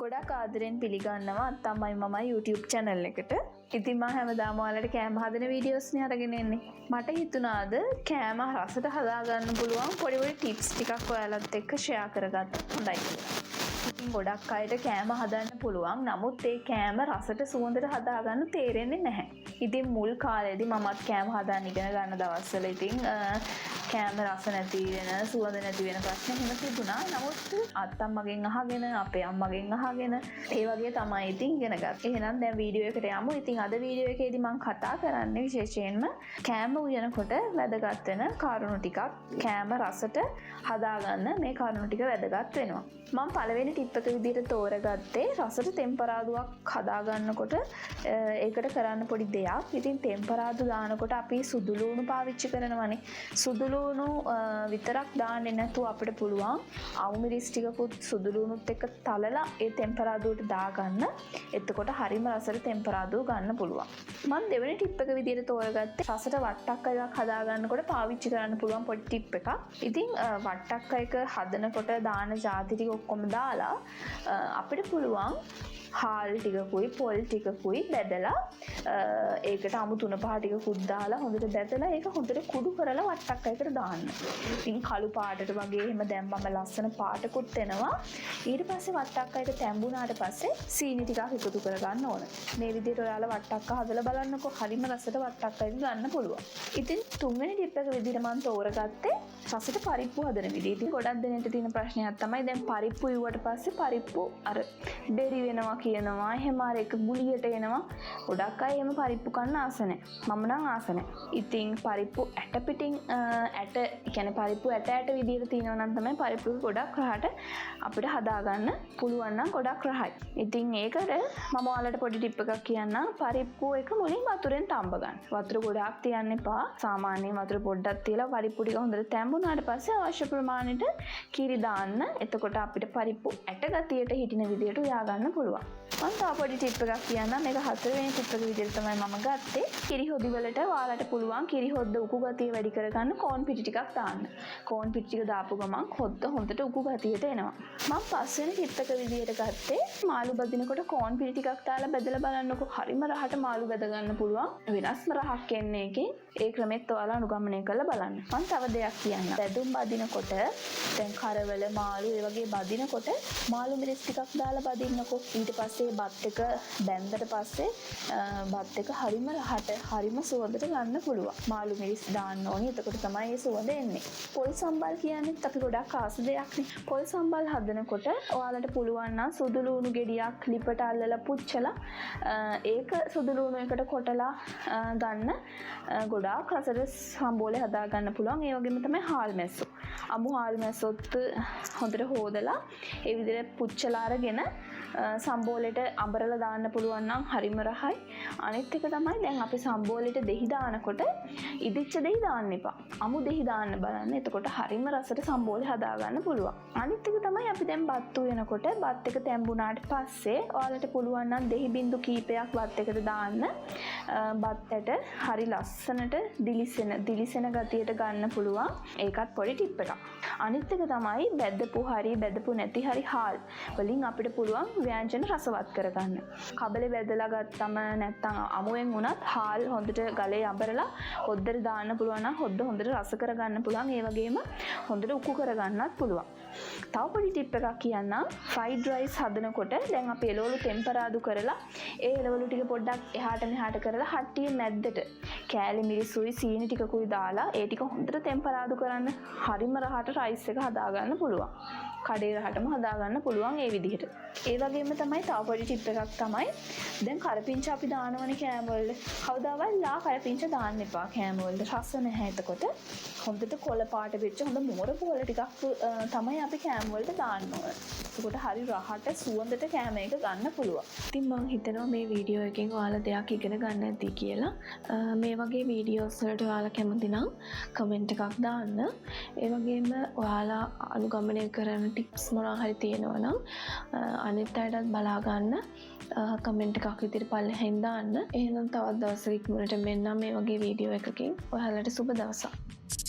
ගොඩක් ආදරෙන් පිළිගන්නවා අත්තම්මයි මමයි YouTube channel එකට. ඉතින් මම හැමදාම ඔයාලට කෑම හදන වීඩියෝස් නේ අරගෙන එන්නේ. මට හිතුණාද කෑම රසට හදාගන්න පුළුවන් පොඩි පොඩි ටිප්ස් ටිකක් ඔයාලත් එක්ක share කරගන්න හොඳයි කියලා. ඉතින් ගොඩක් අයට කෑම හදන්න පුළුවන්. නමුත් ඒ කෑම රසට සුවඳට හදාගන්න තේරෙන්නේ නැහැ. ඉතින් මුල් කාලේදී මමත් කෑම හදන්න ඉගෙන ගන්න දවස්වල ඉතින් කෑම රස නැති වෙන සුවඳ නැති වෙන ප්‍රශ්න එහෙම තිබුණා. නමුත් අත්තම්මගෙන් අහගෙන අපේ අම්මගෙන් අහගෙන ඒ වගේ තමයි ඉතින් ඉගෙන ගත්තේ. එහෙනම් දැන් වීඩියෝ එකට යමු. ඉතින් අද වීඩියෝ එකේදී මම කතා කරන්නේ විශේෂයෙන්ම කෑම උයනකොට වැදගත් වෙන කාරණු ටිකක්. කෑම රසට හදාගන්න මේ කාරණු ටික වැදගත් වෙනවා. මම පළවෙනි ටිප් එක විදිහට තෝරගත්තේ රසට ටෙම්පරාදුවක් හදාගන්නකොට ඒකට කරන්න පොඩි දෙයක්. ඉතින් ටෙම්පරාදු දානකොට අපි සුදු ලුණු පාවිච්චි කරනවානේ. සුදු ලුණු විතරක් දාන්නේ නැතුව අපිට පුළුවන් අවු මිරිස් ටිකකුත් සුදු ලුණුත් එක්ක තලලා ඒ ටෙම්පරාදුවට දාගන්න. එතකොට හරිම රසට ටෙම්පරාදුව ගන්න පුළුවන්. මම දෙවෙනි ටිප් එක විදිහට තෝරගත්තේ රසට වට්ටක්ක එකක් හදාගන්නකොට පාවිච්චි කරන්න පුළුවන් පොඩි ටිප් එකක්. ඉතින් වට්ටක්ක එක හදනකොට දාන ಜಾති ටික ඔක්කොම දාලා අපිට පුළුවන් හාල් ටිකකුයි පොල් ටිකකුයි බෙදලා ඒකට අමු තුන පහ ටිකකුත් දාලා හොඳට බෙදලා ඒක හොඳට කුඩු කරලා වට්ටක් එකකට දාන්න. ඉතින් කළු පාටට වගේ එහෙම දැම්මම ලස්සන පාටකුත් එනවා. ඊට පස්සේ වට්ටක් එක තැඹුණාට පස්සේ සීනි ටිකක් එකතු කරගන්න ඕන. මේ විදිහට ඔයාලා වට්ටක්ක හදලා බලන්නකෝ හරිම රසට වට්ටක් එක ගන්න පුළුවන්. ඉතින් තුන්වෙනි ටිප් එක විදිහට මම තෝරගත්තේ රසට පරිප්පු හදන විදිහ. ඉතින් ගොඩක් දෙනෙක්ට තියෙන ප්‍රශ්නයක් තමයි දැන් පරිප්පු ඉුවට පස්සේ පරිප්පු අර බෙරි වෙනවා කියනවා. එහෙම අර එක ගුලියට එනවා. ගොඩක් අය එහෙම පරිප්පු කන්න ආස නැහැ. මම නම් ආස නැහැ. ඉතින් පරිප්පු ඇට පිටින් ඇට කියන්නේ පරිප්පු ඇට විදිහට තියෙනවා නම් තමයි පරිප්පු ගොඩක් රහට අපිට හදාගන්න පුළුවන් නම් ගොඩක් රහයි. ඉතින් ඒකට මම ඔයාලට පොඩි ටිප් එකක් කියන්නම්. පරිප්පු එක මුලින් වතුරෙන් තඹ ගන්න. වතුර ගොඩක් තියන්න එපා. සාමාන්‍යයෙන් වතුර පොඩ්ඩක් තියලා පරිප්පු ටික හොඳට තැඹුණාට පස්සේ අවශ්‍ය ප්‍රමාණයට කිරි දාන්න. එතකොට අපිට පරිප්පු ඇට ගතියට හිටින විදිහට උයා ගන්න පුළුවන්. මම තව පොඩි ටිප් එකක් කියන්නම්. මේක හතරවෙනි ටිප් එක විදිහට තමයි මම ගත්තේ. කිරි හොදි වලට ඔයාලට පුළුවන් කිරි හොද්ද උකු ගතිය වැඩි කරගන්න කෝන් පිටි ටිකක් දාන්න. කෝන් පිටි ටික දාපු ගමන් හොද්ද හොඳට උකු ගතියට එනවා. මම පස්වෙනි ටිප් එක විදිහට ගත්තේ මාළු බදිනකොට කෝන් පිටි ටිකක් දාලා බෙදලා බලන්නකො හරිම රහට මාළු බෙද ගන්න පුළුවන්. වෙනස්ම රහක් එන්නේ එකේ. ඒ ක්‍රමෙත් ඔයාලා අනුගමනය කරලා බලන්න. මම තව දෙයක් කියන්නම්. බෙදුම් බදිනකොට දැන් කරවල මාළු ඒ වගේ බදිනකොට මාළු මිරිස් ටිකක් දාලා බදින්නකො. ඊට පස්සේ බත් එක බැන්දට පස්සේ බත් එක හරිම රහට හරිම සුවඳට ගන්න පුළුවන්. මාළු මිරිස් දාන්න ඕනේ. එතකොට තමයි ඒ සුවඳ එන්නේ. පොල් සම්බල් කියන්නේත් අපි ගොඩක් ආස දෙයක් නේ. පොල් සම්බල් හදනකොට ඔයාලට පුළුවන් නම් සුදු ලුණු ගෙඩියක් ලිපට අල්ලලා පුච්චලා ඒක සුදු ලුණු එකට කොටලා ගන්න ගොඩාක් රසට සම්බෝලේ හදා ගන්න පුළුවන්. ඒ වගේම තමයි හාල් මැස්සෝ. අමු හාල් මැස්සොත් හොඳට හොදලා ඒ විදිහට පුච්චලා අරගෙන සම්බෝලෙට අඹරලා දාන්න පුළුවන් නම් හරිම රහයි. අනිත් එක තමයි දැන් අපි සම්බෝලෙට දෙහි දානකොට ඉදිච්ච දෙහි දාන්න එපා. අමු දෙහි දාන්න බලන්න. එතකොට හරිම රසට සම්බෝලේ හදා ගන්න පුළුවන්. අනිත් එක තමයි අපි දැන් බත් උයනකොට බත් එක තැඹුණාට පස්සේ ඔයාලට පුළුවන් නම් දෙහි බින්දු කීපයක් බත් එකට දාන්න. බත්තට හරි ලස්සනට දිලිසෙන ගතියට ගන්න පුළුවන්. ඒකත් පොඩි ටිප් එකක්. අනිත් එක තමයි බෙදපු හරි බෙදපු නැති හරි හාල් වලින් අපිට පුළුවන් ව්‍යංජන රසවත් කරගන්න. කබලේ බෙදලා ගත්තම නැත්නම් අමුවෙන් වුණත් හාල් හොඳට ගලේ අඹරලා හොද්දට දාන්න පුළුවන් නම් හොඳට රස කරගන්න පුළුවන්. ඒ වගේම හොඳට උකු කරගන්නත් පුළුවන්. තව පොඩි ටිප් එකක් කියන්නම්. ෆ්‍රයිඩ් රයිස් හදනකොට දැන් අපි එළවලු ටෙම්පරාදු කරලා ඒ එළවලු ටික පොඩ්ඩක් එහාට මෙහාට කරලා හට්ටියේ මැද්දට කෑලි මිරිසුයි සීනි ටිකකුයි දාලා ඒ ටික හොඳට ටෙම්පරාදු කරන්න. හරිම රහට රයිස් එක හදාගන්න පුළුවන්. කඩේ රහටම හදාගන්න පුළුවන් ඒ විදිහට. ඒ වගේම තමයි තව පොඩි ටිප් එකක් තමයි දැන් කරපිංච අපි දානවනේ කෑම වලට. කවදාවත් ලා කරපිංච දාන්න එපා කෑම වලට. රස නැහැ. එතකොට හොඳට කොළ පාට වෙච්ච හොඳ මෝරපු වල ටිකක් තමයි අපි කෑම වලට දාන්න ඕන. එතකොට හරි රහට සුවඳට කෑම එක ගන්න පුළුවන්. ඉතින් මම හිතනවා මේ වීඩියෝ එකෙන් ඔයාලා දෙයක් ඉගෙන ගන්න ඇති කියලා. මේ වගේ වීඩියෝස් වලට ඔයාලා කැමති නම් කමෙන්ට් එකක් දාන්න. ඒ වගේම ඔයාලා අනුගමනය කරන ටිප්ස් මොනවා හරි තියෙනවා නම් අනිත් අයටත් බලා ගන්න කමෙන්ට් එකක් විදිහට පල්ලෙහෙන් දාන්න. එහෙනම් තවත් දවසක ඉක්මනට මෙන්න මේ වගේ වීඩියෝ එකකින් ඔයාලට සුබ දවසක්.